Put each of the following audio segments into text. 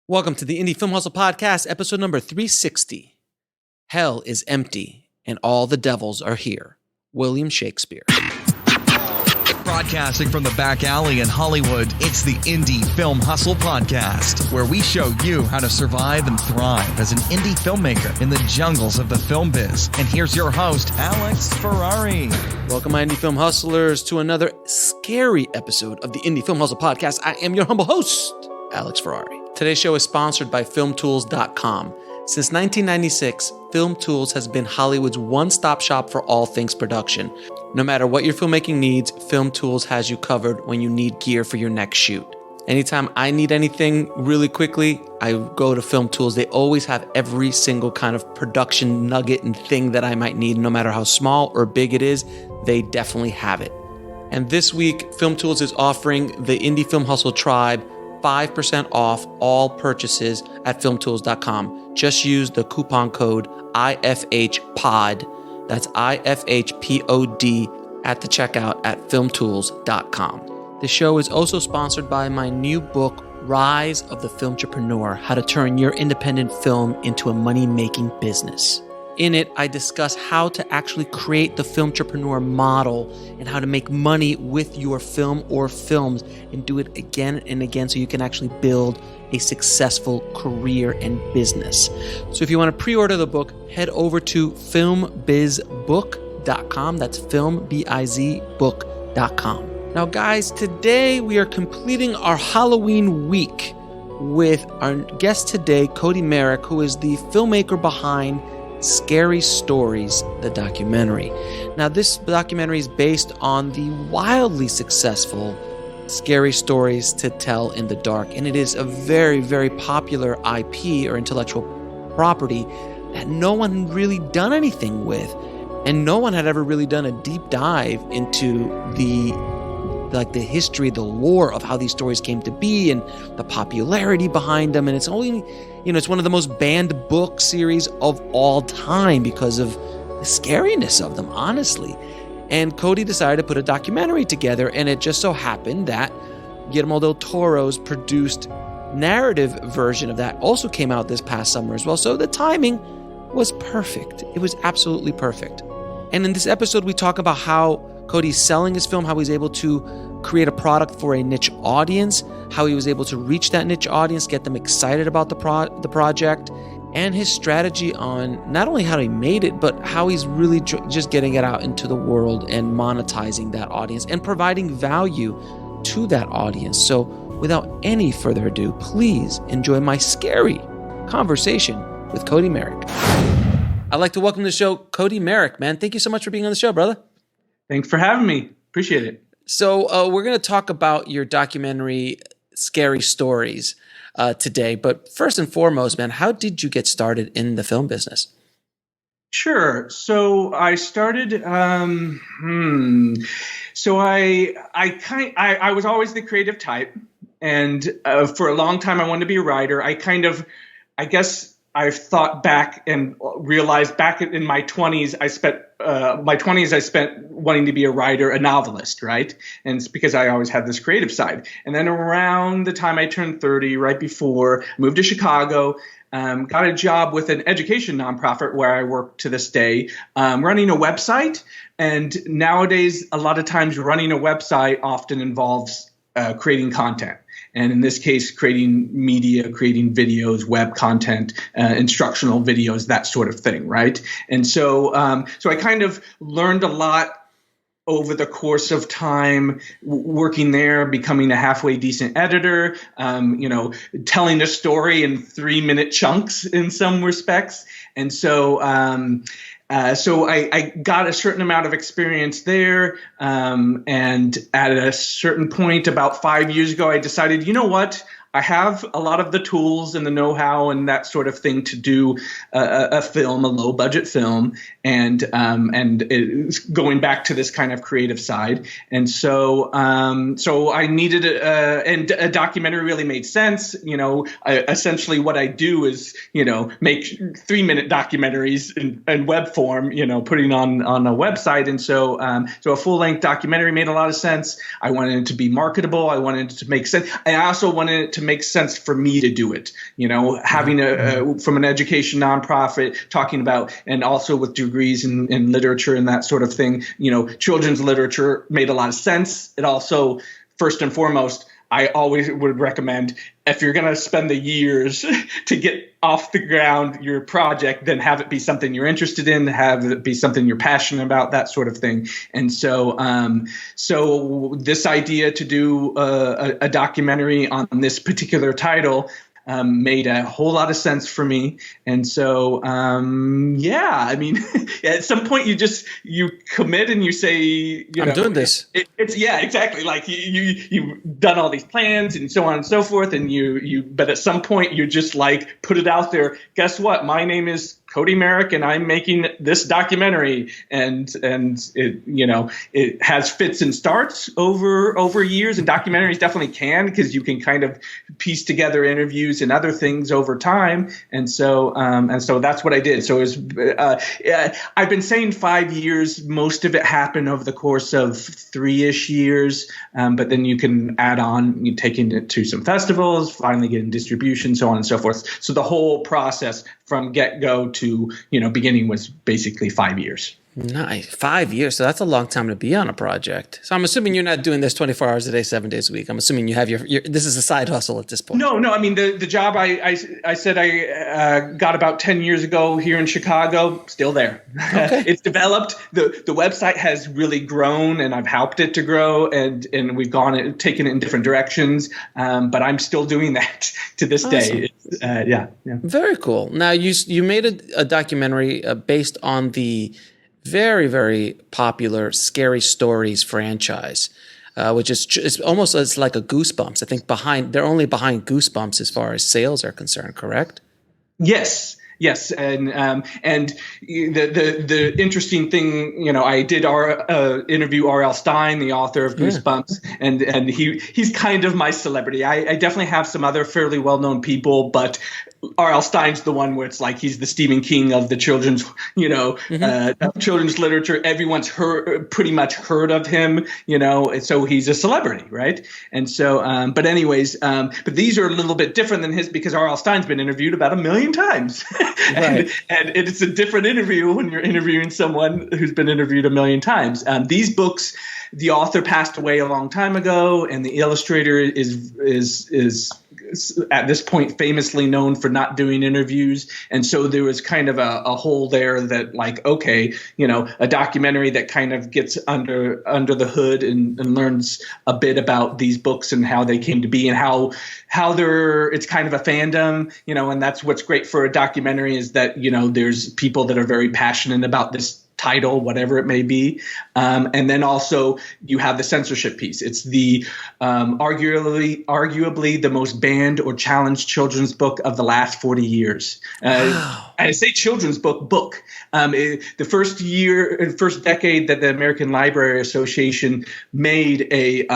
Welcome to the Indie Film Hustle Podcast, episode number 360. Hell is empty, and all the devils are here. William Shakespeare. Broadcasting from the back alley in Hollywood, it's the Indie Film Hustle Podcast, where we show you how to survive and thrive as an indie filmmaker in the jungles of the film biz. And here's your host, Alex Ferrari. Welcome, my Indie Film Hustlers, to another scary episode of the Indie Film Hustle Podcast. I am your humble host, Alex Ferrari. Today's show is sponsored by filmtools.com. Since 1996, Film Tools has been Hollywood's one-stop shop for all things production. No matter what your filmmaking needs, Film Tools has you covered when you need gear for your next shoot. Anytime I need anything really quickly, I go to Film Tools. They always have every single kind of production nugget and thing that I might need, no matter how small or big it is, they definitely have it. And this week, Film Tools is offering the Indie Film Hustle Tribe 5% off all purchases at filmtools.com. Just use the coupon code IFHPOD. That's IFHPOD at the checkout at filmtools.com. The show is also sponsored by my new book, Rise of the Filmtrepreneur: How to Turn Your Independent Film into a Money-Making Business. In it, I discuss how to actually create the filmtrepreneur model and how to make money with your film or films and do it again and again so you can actually build a successful career and business. So if you want to pre-order the book, head over to filmbizbook.com. That's filmbizbook.com. Now, guys, today we are completing our Halloween week with our guest today, Cody Meirick, who is the filmmaker behind Scary Stories, the documentary. Now, this documentary is based on the wildly successful Scary Stories to Tell in the Dark, and it is a very, very popular IP or intellectual property that no one had really done anything with, and no one had ever really done a deep dive into the history, the lore of how these stories came to be and the popularity behind them. And it's only, it's one of the most banned book series of all time because of the scariness of them, honestly. And Cody decided to put a documentary together, and it just so happened that Guillermo del Toro's produced narrative version of that also came out this past summer as well. So the timing was perfect. It was absolutely perfect. And in this episode, we talk about how Cody's selling his film, how he's able to create a product for a niche audience, how he was able to reach that niche audience, get them excited about the project, and his strategy on not only how he made it, but how he's really just getting it out into the world and monetizing that audience and providing value to that audience. So without any further ado, please enjoy my scary conversation with Cody Meirick. I'd like to welcome to the show Cody Meirick, man. Thank you so much for being on the show, brother. Thanks for having me. Appreciate it. So we're going to talk about your documentary, Scary Stories, today. But first and foremost, man, how did you get started in the film business? Sure. So I started. So I was always the creative type, and for a long time I wanted to be a writer. I guess I've thought back and realized back in my 20s, I spent wanting to be a writer, a novelist, right? And it's because I always had this creative side. And then around the time I turned 30, right before, I moved to Chicago, got a job with an education nonprofit where I work to this day, running a website. And nowadays, a lot of times running a website often involves creating content. And in this case, creating media, creating videos, web content, instructional videos, that sort of thing, right? And so I kind of learned a lot over the course of time working there, becoming a halfway decent editor, telling a story in 3-minute chunks in some respects. And so I got a certain amount of experience there. And at a certain point, about 5 years ago, I decided, you know what? I have a lot of the tools and the know-how and that sort of thing to do a film, a low-budget film, and it's going back to this kind of creative side. And so I needed and a documentary really made sense. Essentially what I do is make 3-minute documentaries in web form, putting on a website. And so a full-length documentary made a lot of sense. I wanted it to be marketable. I wanted it to make sense. I also wanted it to make sense for me to do it. Having from an education nonprofit, talking about, and also with degrees in literature and that sort of thing, children's literature made a lot of sense. It also, first and foremost, I always would recommend, if you're going to spend the years to get off the ground your project, then have it be something you're interested in, have it be something you're passionate about, that sort of thing. And so this idea to do a documentary on this particular title made a whole lot of sense for me. And so, at some point you commit and you say, I'm doing this. It's exactly. Like you've done all these plans and so on and so forth. And but at some point you just like put it out there. Guess what? My name is Cody Meirick, and I'm making this documentary, and it has fits and starts over years, and documentaries definitely can, because you can kind of piece together interviews and other things over time, and so that's what I did. So it was I've been saying 5 years. Most of it happened over the course of 3-ish years, but then you can add on, taking it to some festivals, finally getting distribution, so on and so forth. So the whole process from get-go to beginning was basically 5 years. Nice. 5 years. So that's a long time to be on a project. So I'm assuming you're not doing this 24 hours a day, 7 days a week. I'm assuming you have your this is a side hustle at this point. No. I mean, the job I said I got about 10 years ago here in Chicago, still there. Okay. It's developed. The website has really grown, and I've helped it to grow, and we've taken it in different directions. But I'm still doing that to this day. Yeah. Very cool. Now you made a documentary based on the very, very popular Scary Stories franchise, which is almost it's like a Goosebumps. I think they're only behind Goosebumps as far as sales are concerned, correct? Yes, and the interesting thing, I did interview R.L. Stine, the author of Goosebumps, and he's kind of my celebrity. I definitely have some other fairly well-known people, but R.L. Stine's the one where it's like he's the Stephen King of the children's, children's literature. Everyone's pretty much heard of him, so he's a celebrity, right? And so, but these are a little bit different than his, because R.L. Stine's been interviewed about 1 million times. Right. and it's a different interview when you're interviewing someone who's been interviewed 1 million times. These books, the author passed away a long time ago, and the illustrator is at this point famously known for not doing interviews. And so there was kind of a hole there that, like, okay, a documentary that kind of gets under the hood and learns a bit about these books and how they came to be, and how it's kind of a fandom, and that's what's great for a documentary, is that, there's people that are very passionate about this title, whatever it may be. And then also you have the censorship piece. It's the arguably the most banned or challenged children's book of the last 40 years. Wow. I say children's book. The first decade that the American Library Association made a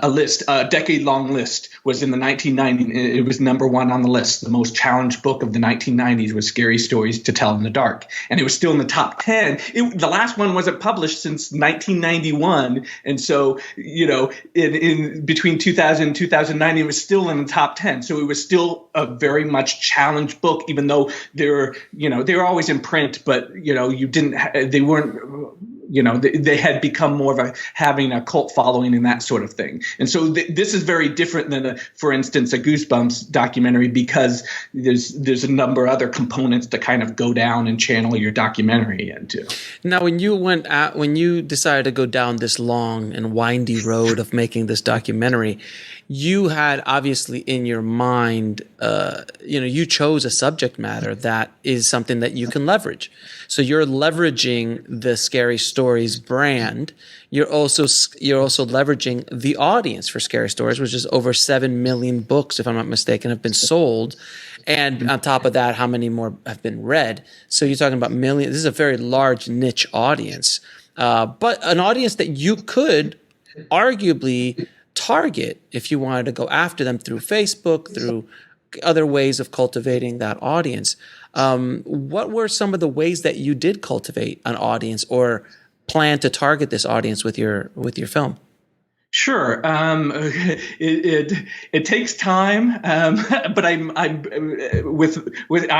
list, a decade-long list, was in the 1990s. It was number 1 on the list. The most challenged book of the 1990s was Scary Stories to Tell in the Dark. And it was still in the top 10. The last one wasn't published since 1991. And so, in between 2000 and 2009, it was still in the top 10. So it was still a very much challenged book, even though they were always in print, but, they weren't, they had become more of having a cult following and that sort of thing. And so this is very different than, for instance, a Goosebumps documentary, because there's a number of other components to kind of go down and channel your documentary into. Now, when you decided to go down this long and windy road of making this documentary, you had obviously in your mind, you chose a subject matter that is something that you can leverage. So you're leveraging the Scary Stories brand. You're also leveraging the audience for Scary Stories, which is over 7 million books, if I'm not mistaken, have been sold. And on top of that, how many more have been read? So you're talking about millions. This is a very large niche audience, but an audience that you could arguably target if you wanted to go after them through Facebook, through other ways of cultivating that audience. What were some of the ways that you did cultivate an audience or plan to target this audience with your film? Sure. It takes time, but I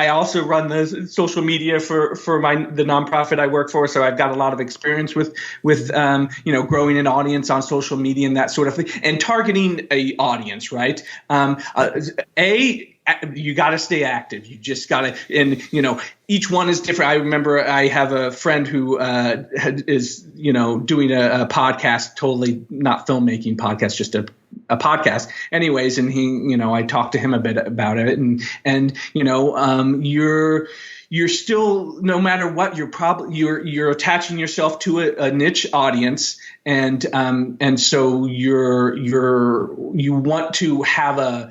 also run the social media for the nonprofit I work for, so I've got a lot of experience with growing an audience on social media and that sort of thing, and targeting a audience, right? You got to stay active. You just got to, and each one is different. I remember I have a friend who is doing a podcast, totally not filmmaking podcast, just a podcast. Anyways, and he, I talked to him a bit about it, and you're still, no matter what, you're attaching yourself to a niche audience, and so you want to have a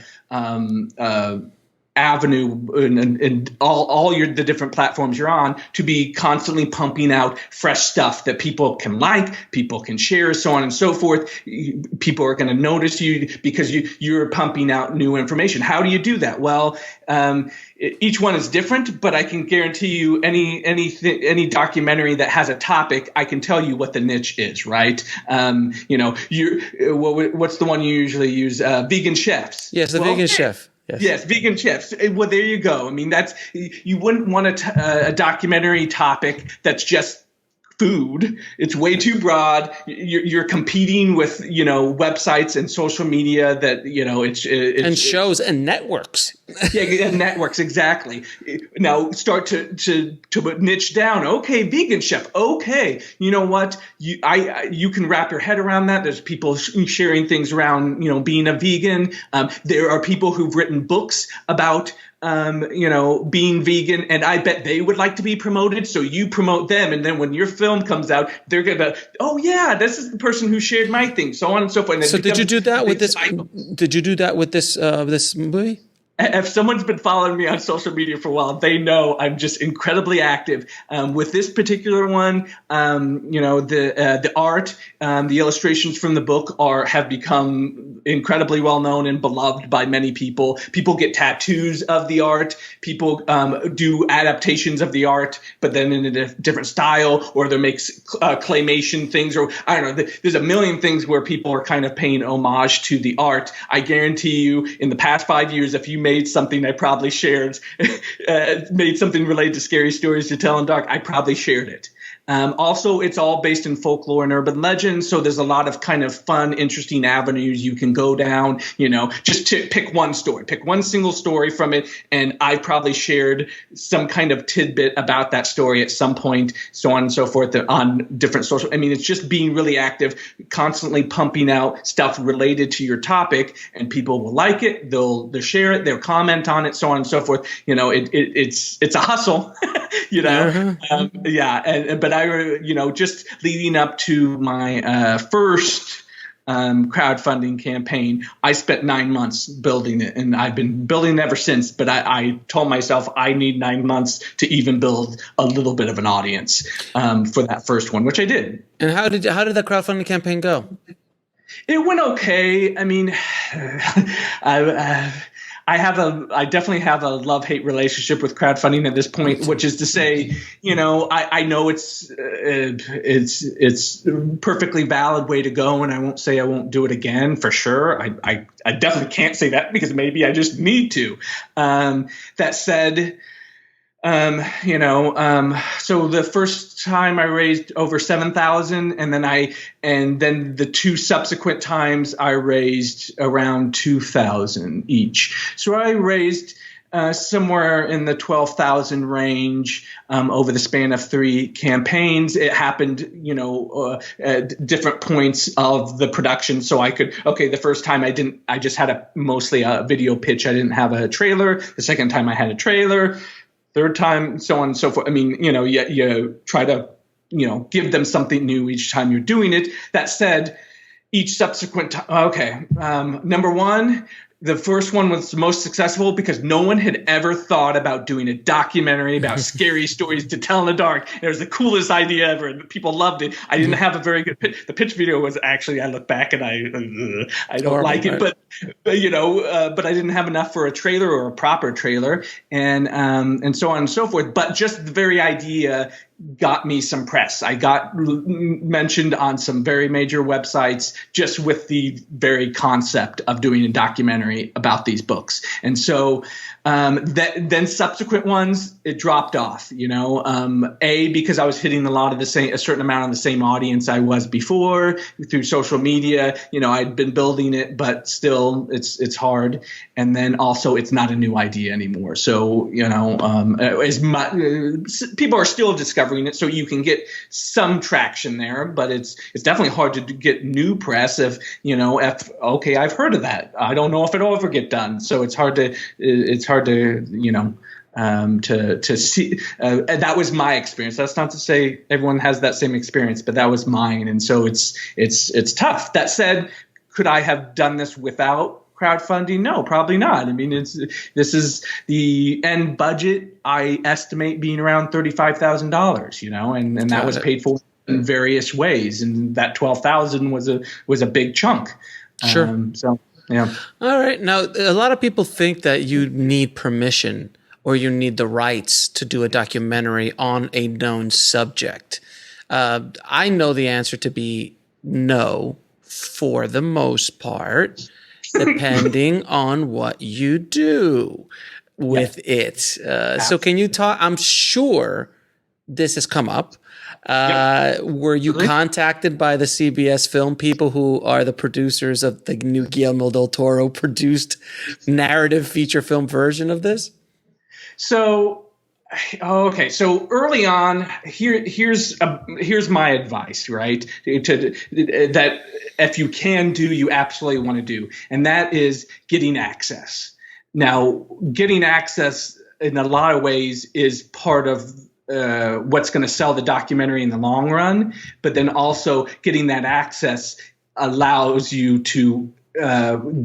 avenue and all the different platforms you're on to be constantly pumping out fresh stuff that people can like, people can share, so on and so forth. People are going to notice you because you're pumping out new information. How do you do that? Well, each one is different, but I can guarantee you any documentary that has a topic, I can tell you what the niche is, right? What's the one you usually use? Vegan chefs. Yes, the vegan chef. Yes, vegan chefs. Well, there you go. I mean, you wouldn't want a documentary topic that's just food. It's way too broad. You're competing with websites and social media that it's shows and networks. Yeah, networks, exactly. Now start to niche down. Okay, vegan chef. Okay, you know what? You can wrap your head around that. There's people sharing things around being a vegan. There are people who've written books about being vegan, and I bet they would like to be promoted. So you promote them, and then when your film comes out, they're gonna, oh yeah, this is the person who shared my thing, so on and so forth. And so did you do that with this? Did you do that with this movie? If someone's been following me on social media for a while, they know I'm just incredibly active. With this particular one, the art, the illustrations from the book have become incredibly well known and beloved by many people. People get tattoos of the art. People do adaptations of the art, but then in a different style, or they make claymation things, or I don't know. There's a million things where people are kind of paying homage to the art. I guarantee you, in the past 5 years, if you made something I probably shared, made something related to scary stories to tell in dark, I probably shared it. Also, it's all based in folklore and urban legends, so there's a lot of kind of fun, interesting avenues you can go down, just to pick one story, pick one single story from it, and I probably shared some kind of tidbit about that story at some point, so on and so forth, on different social. I mean, it's just being really active, constantly pumping out stuff related to your topic, and people will like it, they'll share it, they'll comment on it, so on and so forth. It's a hustle, but I, just leading up to my first crowdfunding campaign, I spent 9 months building it, and I've been building it ever since. But I told myself I need 9 months to even build a little bit of an audience for that first one, which I did. And how did that crowdfunding campaign go? It went okay. I mean, I definitely have a love-hate relationship with crowdfunding at this point, which is to say, I know it's a perfectly valid way to go, and I won't say I won't do it again for sure. I definitely can't say that because maybe I just need to. That said, so the first time I raised over 7,000, and then the two subsequent times I raised around 2,000 each. So I raised somewhere in the 12,000 range over the span of 3 campaigns. It happened, at different points of the production. So the first time I just had mostly a video pitch. I didn't have a trailer. The second time I had a trailer. Third time, so on and so forth. I mean, you try to, give them something new each time you're doing it. That said, each subsequent time, number one, the first one was the most successful because no one had ever thought about doing a documentary about scary stories to tell in the dark. It was the coolest idea ever, and people loved it. I didn't have a very good pitch. The pitch video was actually, I look back and I don't like it, but I didn't have enough for a trailer or a proper trailer, and so on and so forth. But just the very idea got me some press. I got mentioned on some very major websites just with the very concept of doing a documentary about these books. And so then subsequent ones, it dropped off, because I was hitting a certain amount of the same audience I was before through social media. I'd been building it, but still it's hard. And then also it's not a new idea anymore. So, people are still discovering it. So you can get some traction there, but it's definitely hard to get new press if, okay, I've heard of that. I don't know if it'll ever get done. So it's hard to see. That was my experience. That's not to say everyone has that same experience, but that was mine. And so it's tough. That said, could I have done this without crowdfunding? No, probably not. I mean, this is the end budget. I estimate being around $35,000, and that was paid for in various ways. And that $12,000 was a big chunk. Sure. Yeah. All right. Now, a lot of people think that you need permission or you need the rights to do a documentary on a known subject. I know the answer to be no for the most part, depending on what you do with it. So can you talk? I'm sure this has come up. Were you contacted by the CBS Film people who are the producers of the new Guillermo del Toro produced narrative feature film version of this? So early on, here's my advice, right? That if you can do, you absolutely want to do, and that is getting access. Now, getting access in a lot of ways is part of what's going to sell the documentary in the long run, but then also getting that access allows you to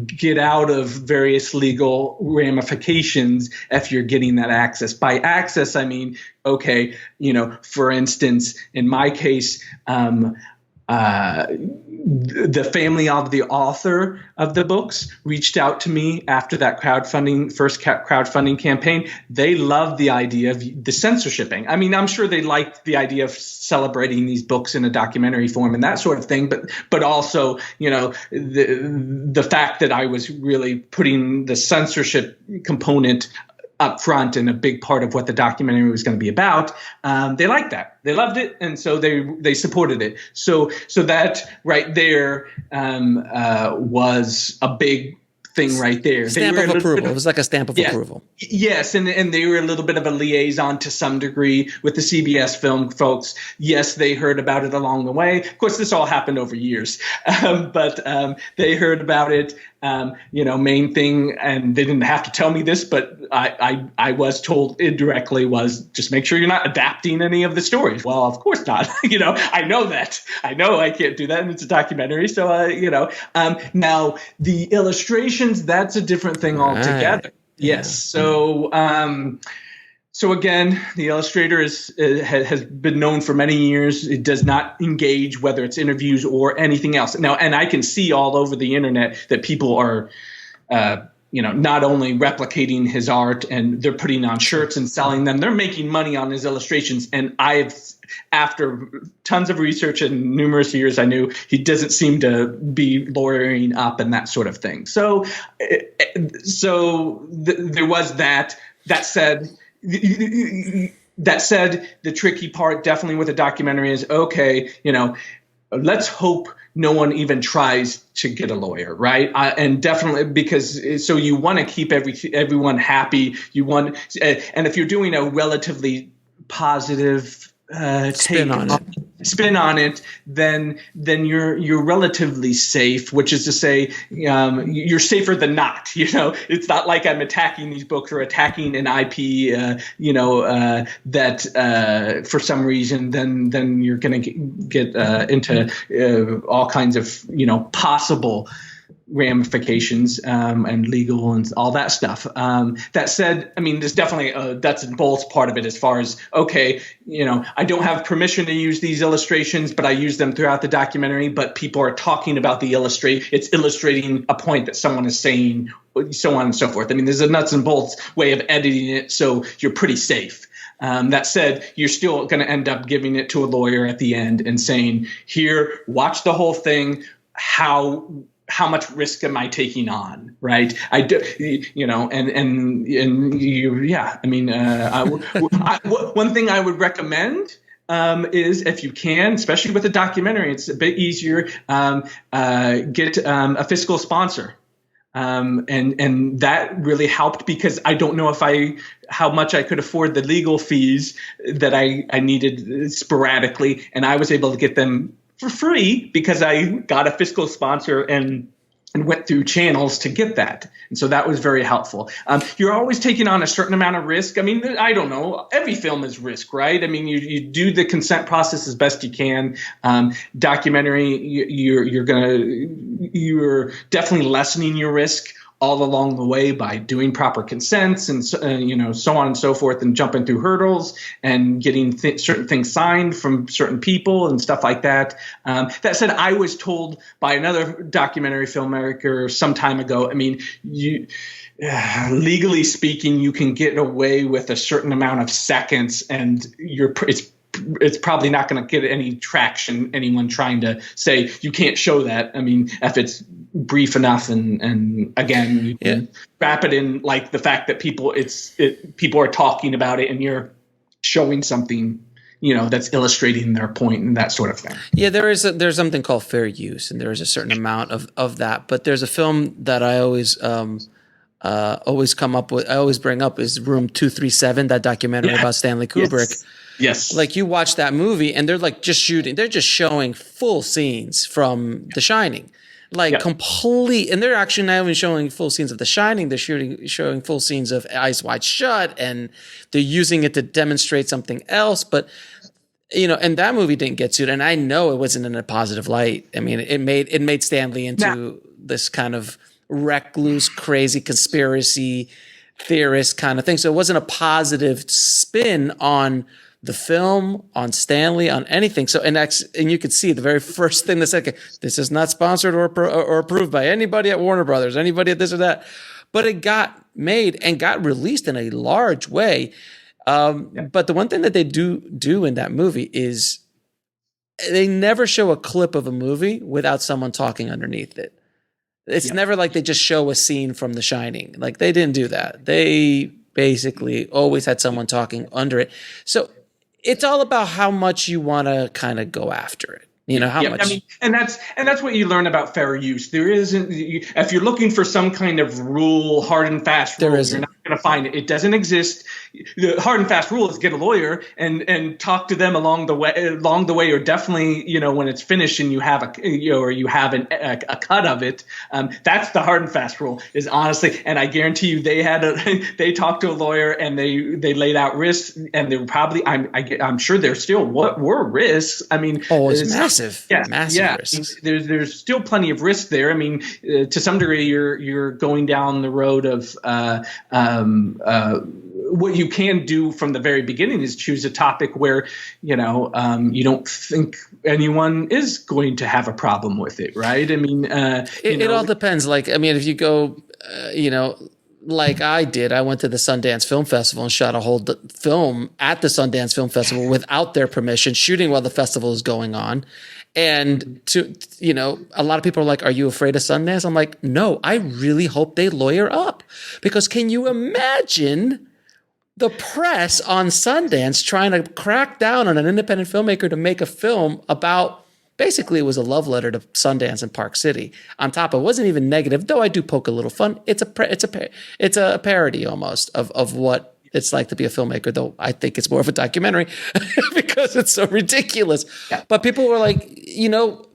get out of various legal ramifications if you're getting that access. By access, I mean, okay, for instance, in my case, the family of the author of the books reached out to me after that first crowdfunding campaign. They loved the idea of the censorshiping. I mean, I'm sure they liked the idea of celebrating these books in a documentary form and that sort of thing. But also, the fact that I was really putting the censorship component up front and a big part of what the documentary was going to be about, they liked that. They loved it, and so they supported it. So that right there was a big thing right there. Stamp of approval. It was like a stamp of approval. Yes, and they were a little bit of a liaison to some degree with the CBS Film folks. Yes, they heard about it along the way. Of course, this all happened over years, but they heard about it. Main thing, and they didn't have to tell me this, but I was told indirectly, was just make sure you're not adapting any of the stories. Well, of course not. I know that. I know I can't do that, and it's a documentary. So, now the illustrations, that's a different thing altogether. Right. Yes. So, So again, the illustrator has been known for many years. It does not engage, whether it's interviews or anything else. Now, and I can see all over the internet that people are, not only replicating his art and they're putting on shirts and selling them, they're making money on his illustrations. And after tons of research and numerous years, I knew he doesn't seem to be lawyering up and that sort of thing. So there was that. That said, the tricky part definitely with a documentary is, okay, let's hope no one even tries to get a lawyer, right? And definitely because so you want to keep everyone happy. You want, and if you're doing a relatively positive spin on it, then you're relatively safe, which is to say, you're safer than not. It's not like I'm attacking these books or attacking an IP, that for some reason, then you're going to get into all kinds of possible ramifications and legal and all that stuff. That said, I mean, there's definitely a nuts and bolts part of it as far as, okay, I don't have permission to use these illustrations, but I use them throughout the documentary, but people are talking about it's illustrating a point that someone is saying, so on and so forth. I mean, there's a nuts and bolts way of editing it, so you're pretty safe. That said, you're still going to end up giving it to a lawyer at the end and saying, here, watch the whole thing. How much risk am I taking on? Right. I do, and you, yeah, I mean, one thing I would recommend is, if you can, especially with a documentary, it's a bit easier, get a fiscal sponsor. And that really helped, because I don't know how much I could afford the legal fees that I needed sporadically. And I was able to get them for free because I got a fiscal sponsor and went through channels to get that. And so that was very helpful. You're always taking on a certain amount of risk. I mean, I don't know. Every film is risk, right? I mean, you do the consent process as best you can. Documentary, you're definitely lessening your risk all along the way by doing proper consents and so on and so forth, and jumping through hurdles and getting certain things signed from certain people and stuff like that. That said, I was told by another documentary filmmaker some time ago, I mean, legally speaking, you can get away with a certain amount of seconds, and it's probably not going to get any traction, anyone trying to say you can't show that. I mean, if it's brief enough, and again, you can wrap it in, like the fact that people are talking about it and you're showing something, that's illustrating their point and that sort of thing. Yeah, there's something called fair use, and there is a certain amount of that. But there's a film that I always bring up is Room 237, that documentary about Stanley Kubrick. Yes. Like, you watch that movie and they're just showing full scenes from The Shining. Complete, and they're actually not even showing full scenes of The Shining. They're showing full scenes of Eyes Wide Shut, and they're using it to demonstrate something else. But and that movie didn't get sued, and I know it wasn't in a positive light. I mean, it made Stanley into this kind of recluse, crazy conspiracy theorist kind of thing. So it wasn't a positive spin on the film, on Stanley, on anything. So, and you could see the very first thing that said, okay, this is not sponsored or approved by anybody at Warner Brothers, anybody at this or that. But it got made and got released in a large way. But the one thing that they do in that movie is they never show a clip of a movie without someone talking underneath it. It's never like they just show a scene from The Shining. Like, they didn't do that. They basically always had someone talking under it. So it's all about how much you want to kind of go after it. How much. I mean, and that's what you learn about fair use. There isn't, if you're looking for some kind of rule, hard and fast rule, you're not going to find it. It doesn't exist. The hard and fast rule is get a lawyer and talk to them along the way, or definitely, when it's finished and you have a cut of it. That's the hard and fast rule, is honestly. And I guarantee you, they talked to a lawyer and they laid out risks, and they were probably, I'm sure there still were risks. I mean, it's massive. Massive risks. There's still plenty of risk there. I mean, to some degree, you're going down the road of what you can do from the very beginning is choose a topic where you don't think anyone is going to have a problem with it, right? I mean, it all depends. Like, I mean, if you go, like I did, I went to the Sundance Film Festival and shot a whole film at the Sundance Film Festival without their permission, shooting while the festival is going on. And a lot of people are like, "Are you afraid of Sundance?" I'm like, "No, I really hope they lawyer up," because can you imagine the press on Sundance trying to crack down on an independent filmmaker to make a film about, basically it was a love letter to Sundance and Park City. On top of it, wasn't even negative, though I do poke a little fun. It's a parody almost of what it's like to be a filmmaker, though I think it's more of a documentary because it's so ridiculous. Yeah. But people were like,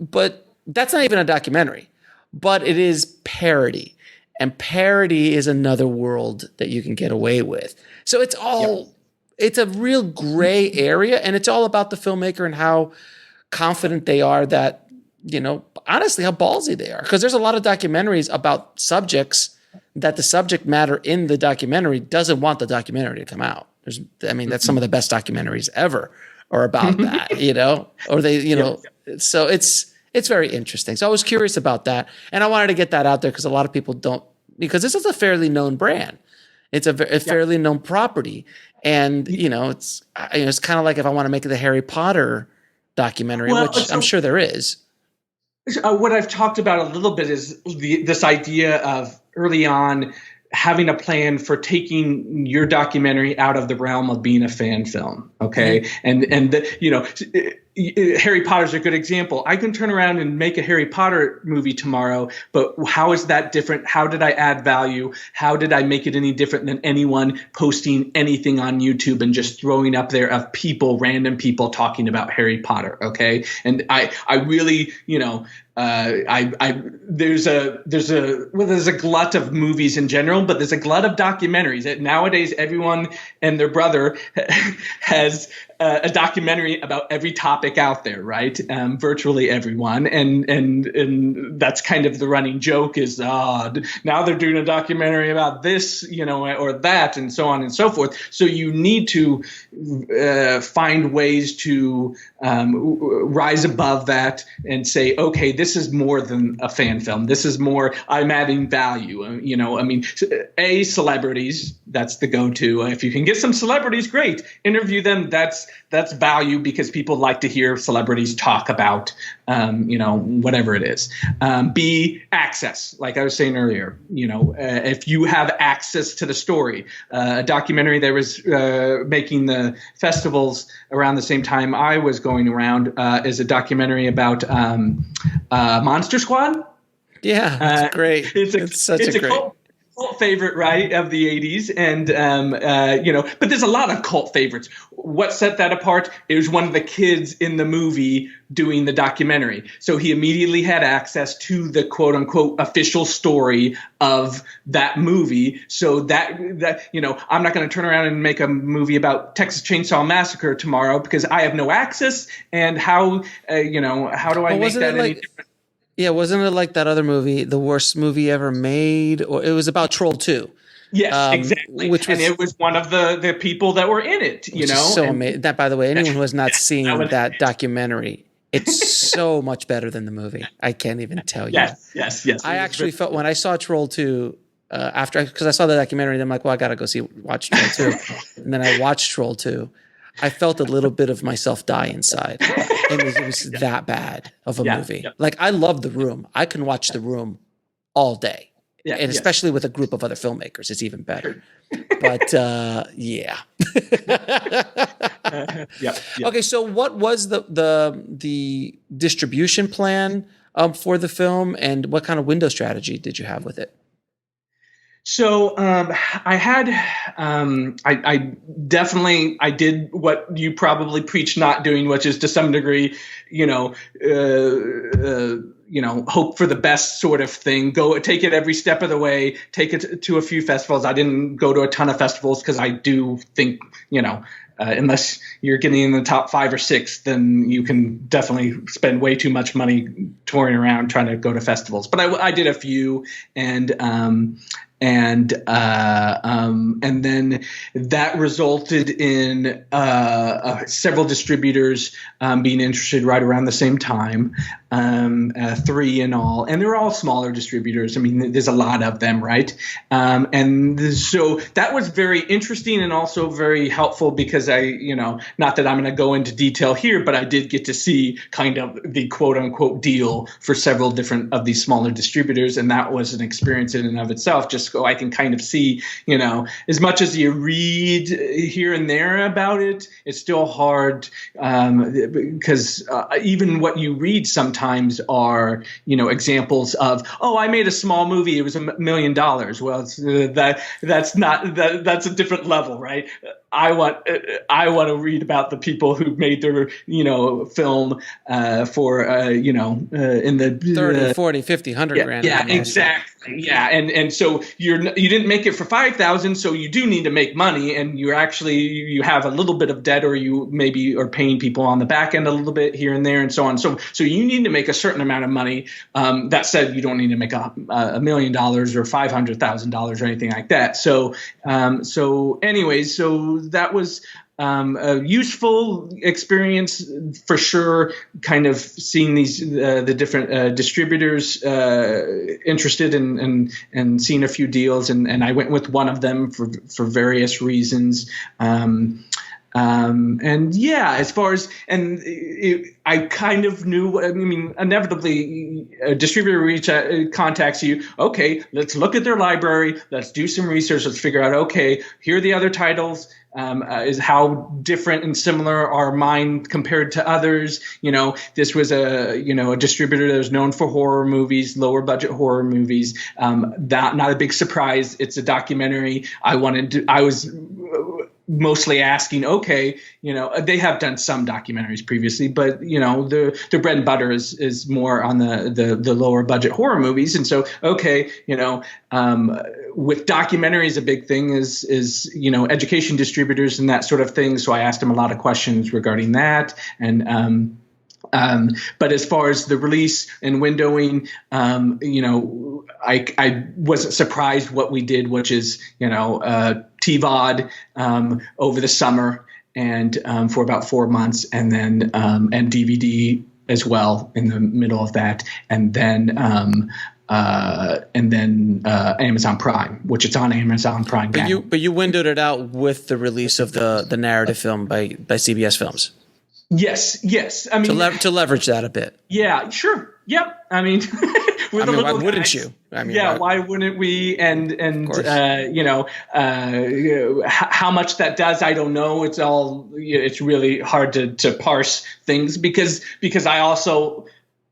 but that's not even a documentary, but it is parody. And parody is another world that you can get away with. So it's all, it's a real gray area, and it's all about the filmmaker and how confident they are that, honestly, how ballsy they are. Because there's a lot of documentaries about subjects that the subject matter in the documentary doesn't want the documentary to come out. That's some of the best documentaries ever are about that, or they, so it's very interesting. So I was curious about that, and I wanted to get that out there because a lot of people don't, because this is a fairly known brand. It's a fairly known property. And, it's kind of like if I want to make the Harry Potter documentary, which I'm sure there is. What I've talked about a little bit is this idea of early on having a plan for taking your documentary out of the realm of being a fan film. Okay. Mm-hmm. Harry Potter's a good example. I can turn around and make a Harry Potter movie tomorrow, but how is that different? How did I add value? How did I make it any different than anyone posting anything on YouTube and just throwing up there of random people talking about Harry Potter? Okay. And I really, there's a glut of movies in general, but there's a glut of documentaries. Nowadays, everyone and their brother has a documentary about every topic out there, right? Virtually everyone, and that's kind of the running joke is now they're doing a documentary about this, or that, and so on and so forth. So you need to find ways to rise above that and say, okay, this is more than a fan film. This is more. I'm adding value. Celebrities. That's the go-to. If you can get some celebrities, great. Interview them. That's value because people like to hear celebrities talk about, whatever it is. B, access. Like I was saying earlier, if you have access to the story, a documentary that was making the festivals around the same time I was going around is a documentary about Monster Squad. Yeah, that's great. It's such a great cult favorite, right, of the 80s. And, but there's a lot of cult favorites. What set that apart? It was one of the kids in the movie doing the documentary. So he immediately had access to the quote unquote official story of that movie. So that I'm not going to turn around and make a movie about Texas Chainsaw Massacre tomorrow because I have no access. And how do I make that any different? Yeah, wasn't it like that other movie, the worst movie ever made? Or it was about Troll 2. Yes, exactly. And it was one of the people that were in it, So amazing. That, by the way, anyone who has not seen that documentary, it's so much better than the movie. I can't even tell you. Yes. I actually felt when I saw Troll 2, because I saw the documentary, then I'm like, well, I got to go watch Troll 2. And then I watched Troll 2. I felt a little bit of myself die inside. It was that bad of a movie. Yeah. Like, I love The Room. I can watch The Room all day. Yeah, and especially with a group of other filmmakers, it's even better. But yeah. Okay, so what was the distribution plan for the film, and what kind of window strategy did you have with it? So I had, I definitely, I did what you probably preach not doing, which is to some degree, hope for the best sort of thing. Go take it every step of the way. Take it to a few festivals. I didn't go to a ton of festivals because I do think, unless you're getting in the top 5 or 6, then you can definitely spend way too much money touring around trying to go to festivals. But I did a few, and then that resulted in several distributors being interested right around the same time, 3 in all, and they're all smaller distributors. I mean, there's a lot of them, right? And so that was very interesting and also very helpful because not that I'm going to go into detail here, but I did get to see kind of the quote unquote deal for several different of these smaller distributors, and that was an experience in and of itself. Just so I can kind of see, as much as you read here and there about it, it's still hard because even what you read sometimes are, examples of, I made a small movie, it was $1 million. Well, that's a different level, right? I want to read about the people who made their film for in the 30, 40, 50, 100 grand. Yeah, exactly. Yeah, and so you didn't make it for 5,000, so you do need to make money, and you have a little bit of debt, or you maybe are paying people on the back end a little bit here and there, and so on. So you need to make a certain amount of money. That said, you don't need to make $1 million or $500,000 or anything like that. So anyways, so that was a useful experience for sure. Kind of seeing the different distributors interested and seeing a few deals, and I went with one of them for various reasons. And yeah, as far as I kind of knew. I mean, inevitably, a distributor contacts you. Okay, let's look at their library. Let's do some research. Let's figure out. Okay, here are the other titles. Is how different and similar are mine compared to others. This was a distributor that was known for horror movies, lower budget horror movies. That not a big surprise. It's a documentary. I was mostly asking, okay, they have done some documentaries previously, but their bread and butter is more on the lower budget horror movies. And so, okay, with documentaries, a big thing is education distributors and that sort of thing. So I asked him a lot of questions regarding that. And but as far as the release and windowing, I wasn't surprised what we did, which is, TVOD over the summer and for about 4 months, and then and DVD as well in the middle of that, and then Amazon Prime, which it's on Amazon Prime now. But you windowed it out with the release of the narrative film by CBS Films. Yes. I mean, to leverage that a bit. Yeah, sure. Yep. I mean, why wouldn't you? Why wouldn't we? And how much that does, I don't know. It's really hard to parse things because I also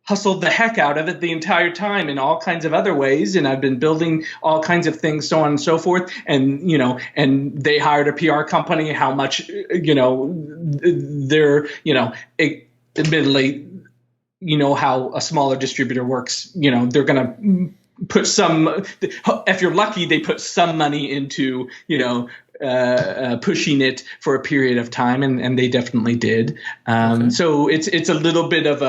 hustled the heck out of it the entire time in all kinds of other ways. And I've been building all kinds of things, so on and so forth. And, and they hired a PR company, how much, they're, admittedly, how a smaller distributor works, they're going to put some, if you're lucky, they put some money into, pushing it for a period of time, and they definitely did. So it's a little bit of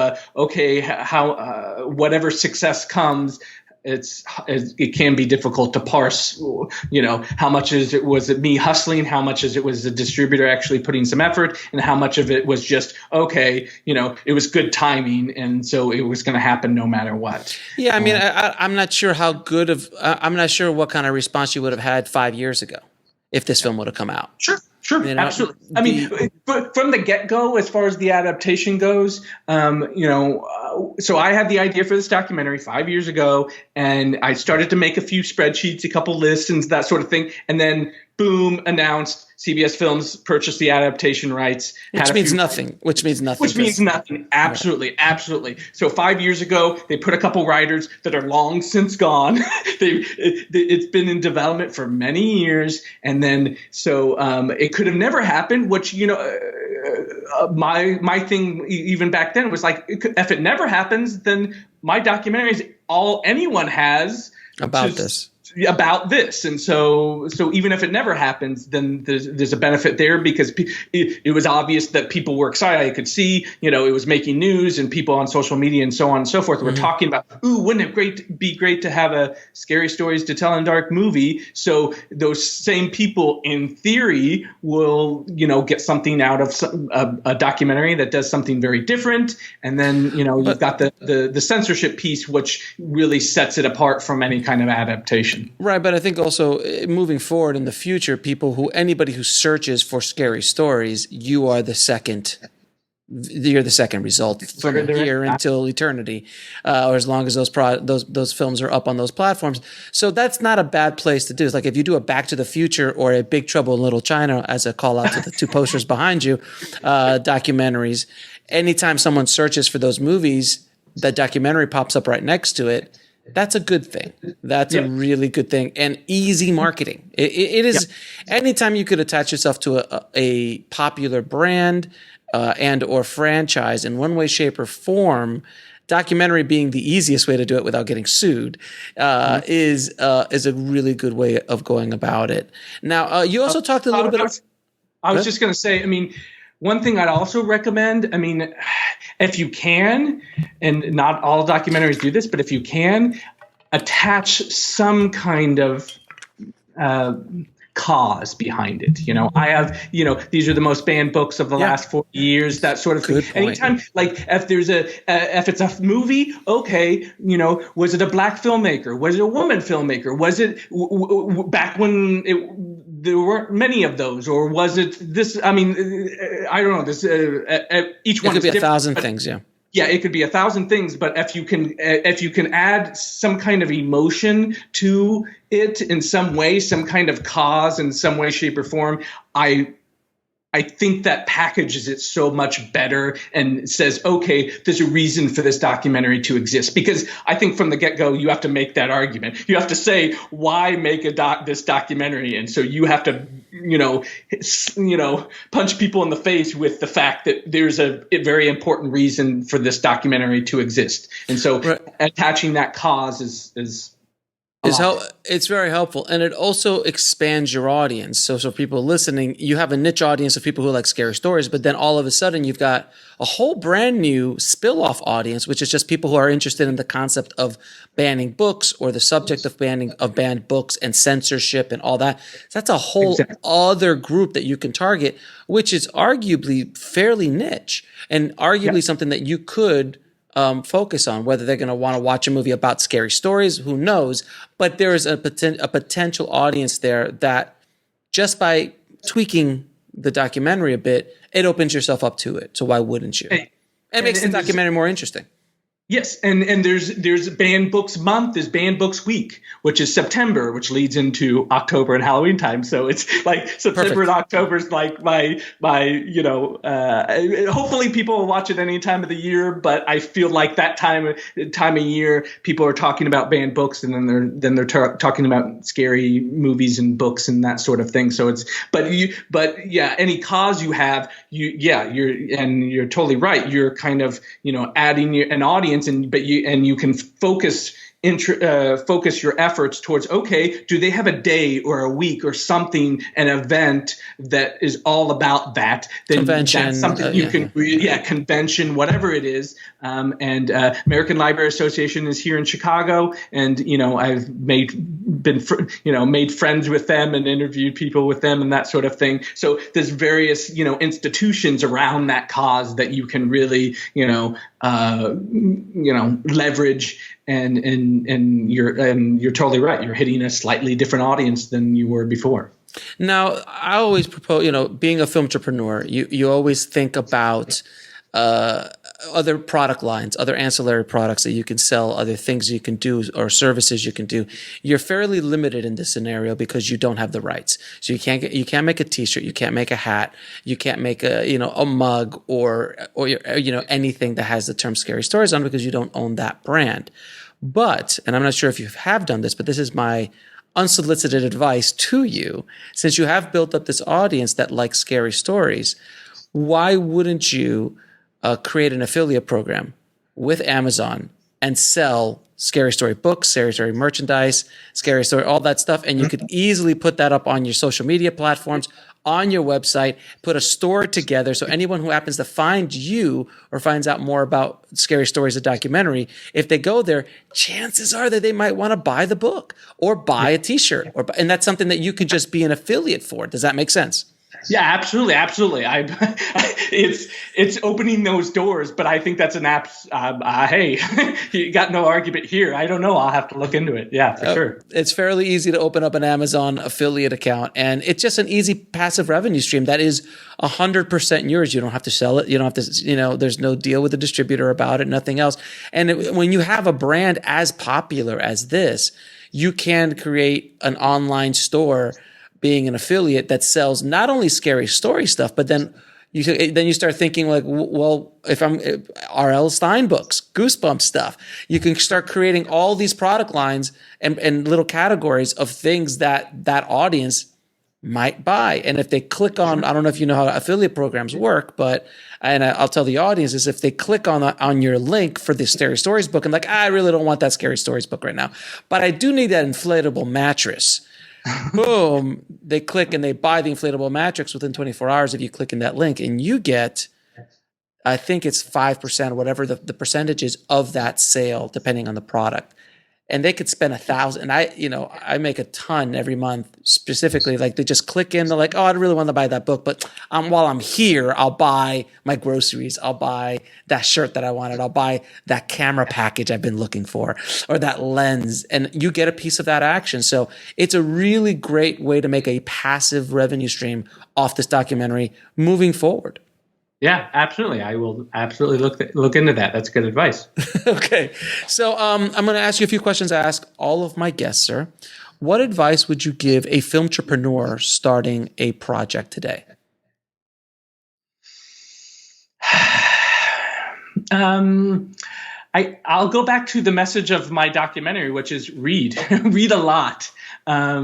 how whatever success comes, it can be difficult to parse. How much was it me hustling? How much it was the distributor actually putting some effort, and how much of it was just it was good timing, and so it was going to happen no matter what. Yeah, I mean, I'm not sure I'm not sure what kind of response you would have had 5 years ago if this film would have come out. Sure, absolutely. I mean, from the get-go, as far as the adaptation goes, so I had the idea for this documentary 5 years ago, and I started to make a few spreadsheets, a couple lists, and that sort of thing, and then boom, announced CBS Films purchased the adaptation rights. Which means nothing. Absolutely. So 5 years ago, they put a couple writers that are long since gone. It's been in development for many years. And then so it could have never happened, which, my thing even back then was like, if it never happens, then my documentary is all anyone has about this. And so even if it never happens, then there's a benefit there, because it was obvious that people were excited. I could see, it was making news, and people on social media and so on and so forth were talking about, wouldn't it be great to have a Scary Stories to Tell in Dark movie? So those same people, in theory, will, get something out of a documentary that does something very different. And then, you've got the censorship piece, which really sets it apart from any kind of adaptation. Right, but I think also moving forward in the future, anybody who searches for scary stories, you're the second result from here until eternity, or as long as those films are up on those platforms. So that's not a bad place to do. It's like if you do a Back to the Future or a Big Trouble in Little China, as a call out to the two posters behind you, documentaries. Anytime someone searches for those movies, that documentary pops up right next to it. That's a good thing. That's a really good thing, and easy marketing. It is anytime you could attach yourself to a popular brand and or franchise in one way, shape, or form. Documentary being the easiest way to do it without getting sued is a really good way of going about it. Now, you also talked a little bit. I was just going to say. I mean, one thing I'd also recommend, I mean, if you can, and not all documentaries do this, but if you can, attach some kind of cause behind it. I have, these are the most banned books of the last 40 years, that sort of thing. Good point. Anytime, like if there's if it's a movie, okay, was it a black filmmaker? Was it a woman filmmaker? Was it back when there weren't many of those, or was it this? I mean, I don't know. This each one could be is 1,000 things. Yeah. Yeah, it could be 1,000 things, but if you can add some kind of emotion to it in some way, some kind of cause in some way, shape, or form, I think that packages it so much better and says, okay, there's a reason for this documentary to exist. Because I think from the get-go, you have to make that argument. You have to say, why make this documentary? And so you have to, punch people in the face with the fact that there's a very important reason for this documentary to exist. And so attaching that cause is it's very helpful, and it also expands your audience. So people listening, you have a niche audience of people who like scary stories, but then all of a sudden you've got a whole brand new spill-off audience, which is just people who are interested in the concept of banning books or the subject of banned books and censorship and all that. So that's a whole other group that you can target, which is arguably fairly niche and arguably something that you could focus on. Whether they're going to want to watch a movie about scary stories, who knows? But there is a potential audience there that just by tweaking the documentary a bit, it opens yourself up to it. So why wouldn't you? It makes the documentary more interesting. Yes, and there's Banned Books Month, there's Banned Books Week, which is September, which leads into October and Halloween time. So it's like September and October is like my hopefully people will watch it any time of the year, but I feel like that time of year people are talking about banned books, and then they're talking about scary movies and books and that sort of thing. So it's any cause you have, you're totally right. You're kind of adding an audience. And you can focus your efforts towards, okay, do they have a day or a week or something, an event that is all about that? Then convention, that's something you can, convention, whatever it is. And American Library Association is here in Chicago, and I've made friends with them and interviewed people with them and that sort of thing. So there's various institutions around that cause that you can really leverage, and you're totally right. You're hitting a slightly different audience than you were before. Now, I always propose, being a film entrepreneur, you always think about other product lines, other ancillary products that you can sell, other things you can do or services you can do. You're fairly limited in this scenario because you don't have the rights. So you can't make a t-shirt, you can't make a hat, you can't make a mug or anything that has the term scary stories on, because you don't own that brand. But, and I'm not sure if you have done this, but this is my unsolicited advice to you, since you have built up this audience that likes scary stories, why wouldn't you create an affiliate program with Amazon and sell scary story books, scary story merchandise, scary story, all that stuff. And you could easily put that up on your social media platforms, on your website, put a store together. So anyone who happens to find you or finds out more about Scary Stories, a documentary, if they go there, chances are that they might want to buy the book or buy a t-shirt, and that's something that you could just be an affiliate for. Does that make sense? Yeah, absolutely. It's opening those doors, but I think that's an app. Hey, you got no argument here. I don't know. I'll have to look into it. Yeah, for sure. It's fairly easy to open up an Amazon affiliate account, and it's just an easy passive revenue stream that is 100% yours. You don't have to sell it. You don't have to, there's no deal with the distributor about it, nothing else. And when you have a brand as popular as this, you can create an online store being an affiliate that sells not only scary story stuff, but then you start thinking like, well, if I'm R.L. Stein books, Goosebumps stuff, you can start creating all these product lines and little categories of things that audience might buy. And if they click on, I don't know if you know how affiliate programs work, and I'll tell the audience is if they click on your link for the Scary Stories book and like, I really don't want that Scary Stories book right now, but I do need that inflatable mattress. Boom, they click and they buy the inflatable mattress within 24 hours if you click in that link, and you get, I think it's 5% or whatever the percentage is of that sale, depending on the product. and they could spend $1,000. And I make a ton every month specifically. Like they just click in, they're like, oh, I really want to buy that book, but while I'm here, I'll buy my groceries. I'll buy that shirt that I wanted. I'll buy that camera package I've been looking for, or that lens, and you get a piece of that action. So it's a really great way to make a passive revenue stream off this documentary moving forward. Yeah, absolutely. I will absolutely look into that. That's good advice. Okay. So I'm going to ask you a few questions I ask all of my guests, sir. What advice would you give a film entrepreneur starting a project today? I'll go back to the message of my documentary, which is read. Read a lot. I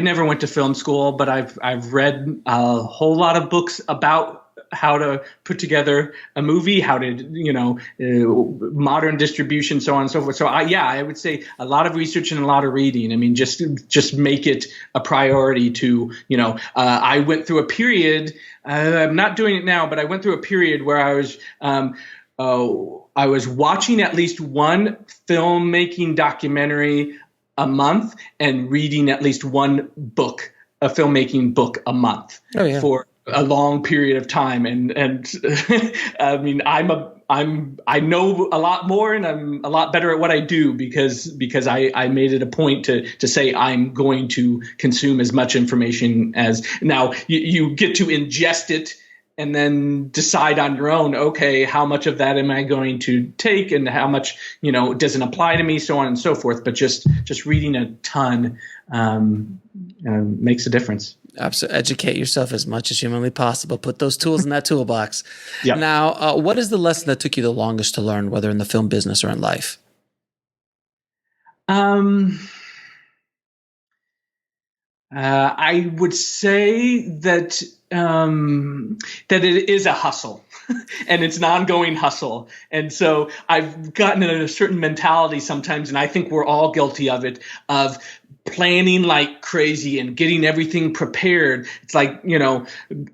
never went to film school, but I've read a whole lot of books about how to put together a movie, how to, modern distribution, so on and so forth. So I would say a lot of research and a lot of reading. I mean, just make it a priority to, I went through a period, I'm not doing it now, but I went through a period where I was watching at least one filmmaking documentary a month and reading at least one book, a filmmaking book a month for a long period of time. And I mean, I know a lot more and I'm a lot better at what I do because I made it a point to say I'm going to consume as much information as now you get to ingest it and then decide on your own, okay, how much of that am I going to take and how much, doesn't apply to me, so on and so forth. But just reading a ton makes a difference. Absolutely. Educate yourself as much as humanly possible. Put those tools in that toolbox. Yep. Now, what is the lesson that took you the longest to learn, whether in the film business or in life? I would say that it is a hustle and it's an ongoing hustle. And so I've gotten in a certain mentality sometimes, and I think we're all guilty of it, of planning like crazy and getting everything prepared. It's like,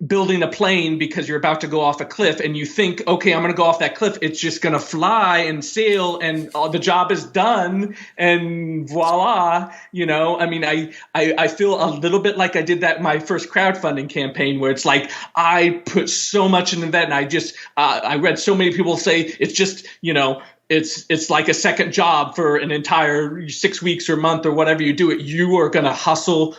building a plane because you're about to go off a cliff and you think, okay, I'm going to go off that cliff. It's just going to fly and sail and the job is done and voila, I mean, I feel a little bit like I did that in my first crowdfunding campaign where it's like, I put so much into that and I read so many people say it's just, it's like a second job for an entire 6 weeks or month or whatever you do it. You are going to hustle,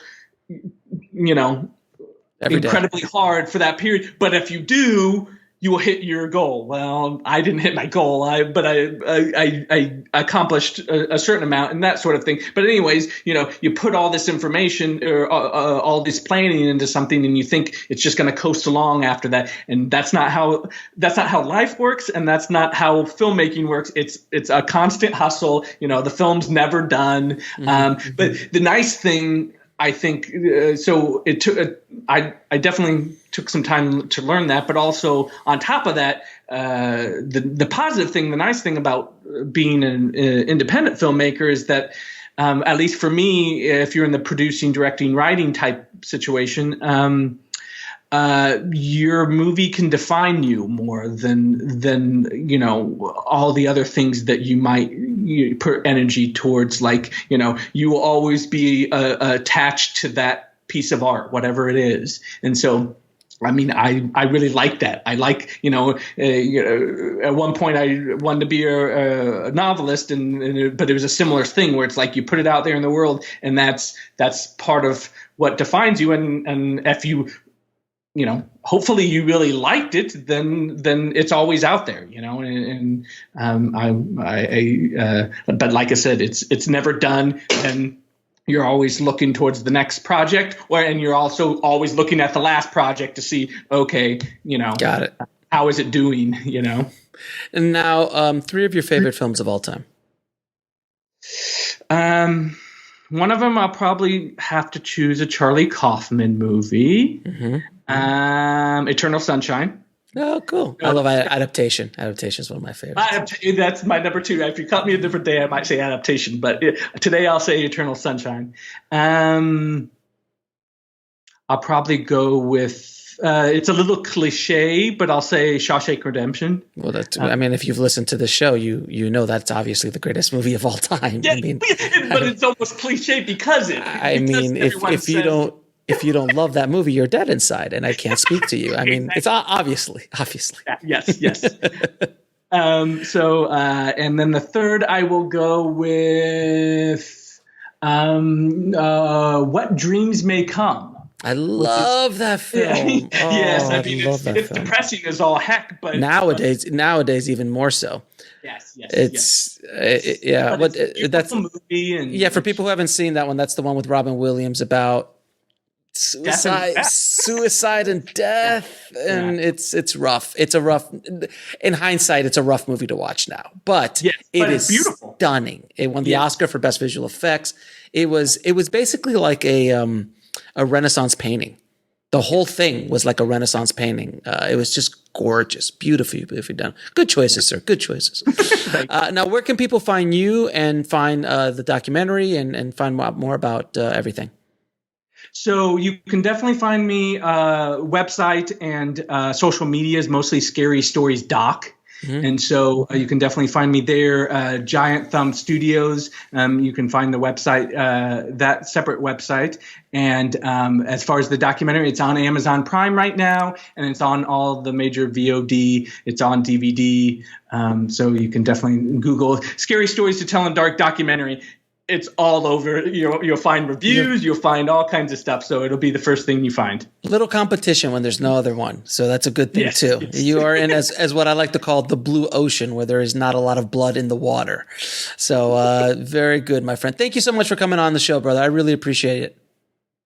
incredibly hard for that period. But if you do, you will hit your goal. Well, I didn't hit my goal, but I accomplished a certain amount and that sort of thing. But anyways, you put all this information or all this planning into something, and you think it's just going to coast along after that. And that's not how life works, and that's not how filmmaking works. It's a constant hustle. The film's never done. Mm-hmm. But the nice thing, I think, so it took. I definitely took some time to learn that, but also on top of that, the positive thing, the nice thing about being an independent filmmaker is that, at least for me, if you're in the producing, directing, writing type situation, your movie can define you more than all the other things that you might put energy towards. Like, you will always be attached to that piece of art, whatever it is. And so, I mean, I really like that. I like, at one point I wanted to be a novelist, but it was a similar thing where it's like you put it out there in the world, and that's part of what defines you. And if you hopefully you really liked it, then it's always out there, but like I said, it's never done, and you're always looking towards the next project, and you're also always looking at the last project to see, okay, got it. How is it doing, And now, 3 of your favorite films of all time. One of them I'll probably have to choose a Charlie Kaufman movie. Mm-hmm. Eternal Sunshine. Oh, cool. I love adaptation. Adaptation is one of my favorites. That's my number 2. If you caught me a different day, I might say adaptation, but today I'll say Eternal Sunshine. I'll probably go with it's a little cliche, but I'll say Shawshank Redemption. Well, I mean, if you've listened to the show, you know that's obviously the greatest movie of all time. Yeah, I mean, but it's almost cliche because if you don't love that movie, you're dead inside, and I can't speak to you. I mean, It's obviously. Yes. And then the third, I will go with What Dreams May Come. I love that film. Yes, I mean it's depressing as all heck, but nowadays even more so. Yes. It's that's a movie, and for people who haven't seen that one, that's the one with Robin Williams about suicide and death, and it's rough. It's a rough. In hindsight, it's a rough movie to watch now, but it is beautiful, stunning. It won the Oscar for best visual effects. It was basically like a Renaissance painting. The whole thing was like a Renaissance painting. It was just gorgeous, beautifully done. Good choices, sir. Good choices. Now, where can people find you and find the documentary and find more about everything? So you can definitely find me website and social media is mostly Scary Stories Doc. Mm-hmm. And so you can definitely find me there. Giant Thumb Studios. You can find the website, that separate website. And as far as the documentary, it's on Amazon Prime right now, and it's on all the major VOD. It's on DVD. So you can definitely Google Scary Stories to Tell in Dark documentary. It's all over. You'll find reviews. You'll find all kinds of stuff. So it'll be the first thing you find. Little competition when there's no other one. So that's a good thing too. Yes. You are in as what I like to call the blue ocean, where there is not a lot of blood in the water. So very good, my friend. Thank you so much for coming on the show, brother. I really appreciate it.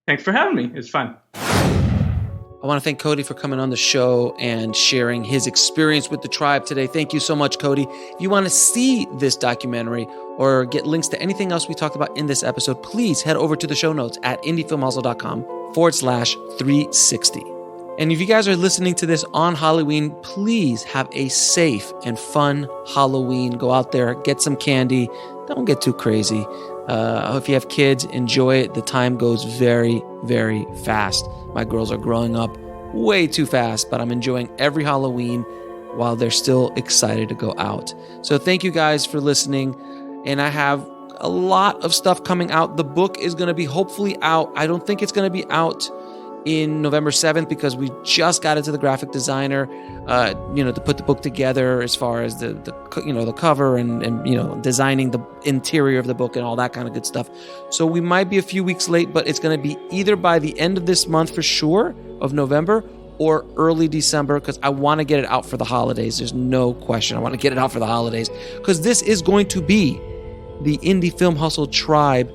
Thanks for having me. It's fun. I want to thank Cody for coming on the show and sharing his experience with the tribe today. Thank you so much, Cody. If you want to see this documentary or get links to anything else we talked about in this episode, please head over to the show notes at indiefilmhustle.com/360. And if you guys are listening to this on Halloween, please have a safe and fun Halloween. Go out there, get some candy. Don't get too crazy. If you have kids, enjoy it. The time goes very, very fast. My girls are growing up way too fast, but I'm enjoying every Halloween while they're still excited to go out. So thank you guys for listening. And I have a lot of stuff coming out. The book is going to be hopefully out. I don't think it's going to be out in November 7th because we just got into the graphic designer, to put the book together as far as the cover and designing the interior of the book and all that kind of good stuff. So we might be a few weeks late, but it's going to be either by the end of this month for sure of November or early December, because I want to get it out for the holidays. There's no question. I want to get it out for the holidays because this is going to be the Indie Film Hustle Tribe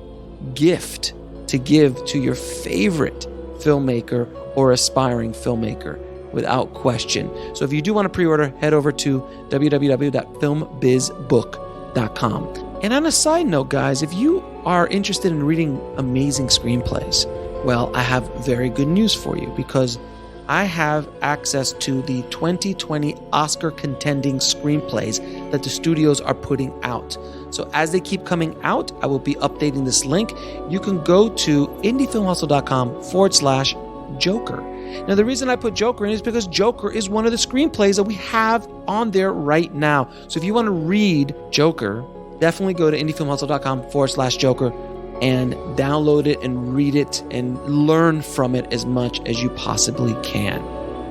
gift to give to your favorite filmmaker or aspiring filmmaker without question. So if you do want to pre-order, head over to www.filmbizbook.com. And on a side note, guys, if you are interested in reading amazing screenplays, well, I have very good news for you because I have access to the 2020 Oscar contending screenplays that the studios are putting out. So as they keep coming out, I will be updating this link. You can go to indiefilmhustle.com/Joker. Now, the reason I put Joker in is because Joker is one of the screenplays that we have on there right now. So if you want to read Joker, definitely go to indiefilmhustle.com/Joker and download it and read it and learn from it as much as you possibly can.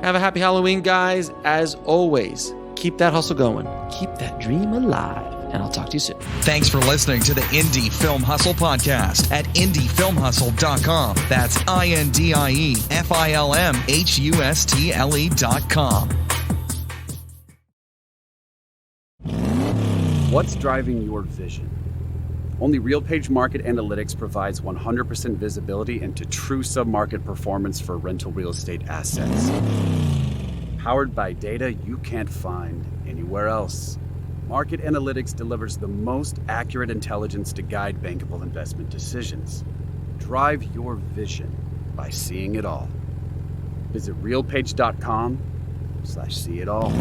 Have a happy Halloween, guys. As always, keep that hustle going. Keep that dream alive. And I'll talk to you soon. Thanks for listening to the Indie Film Hustle podcast at indiefilmhustle.com. That's INDIEFILMHUSTLE.com. What's driving your vision? Only RealPage Market Analytics provides 100% visibility into true sub-market performance for rental real estate assets. Powered by data you can't find anywhere else. Market Analytics delivers the most accurate intelligence to guide bankable investment decisions. Drive your vision by seeing it all. Visit realpage.com/see it all.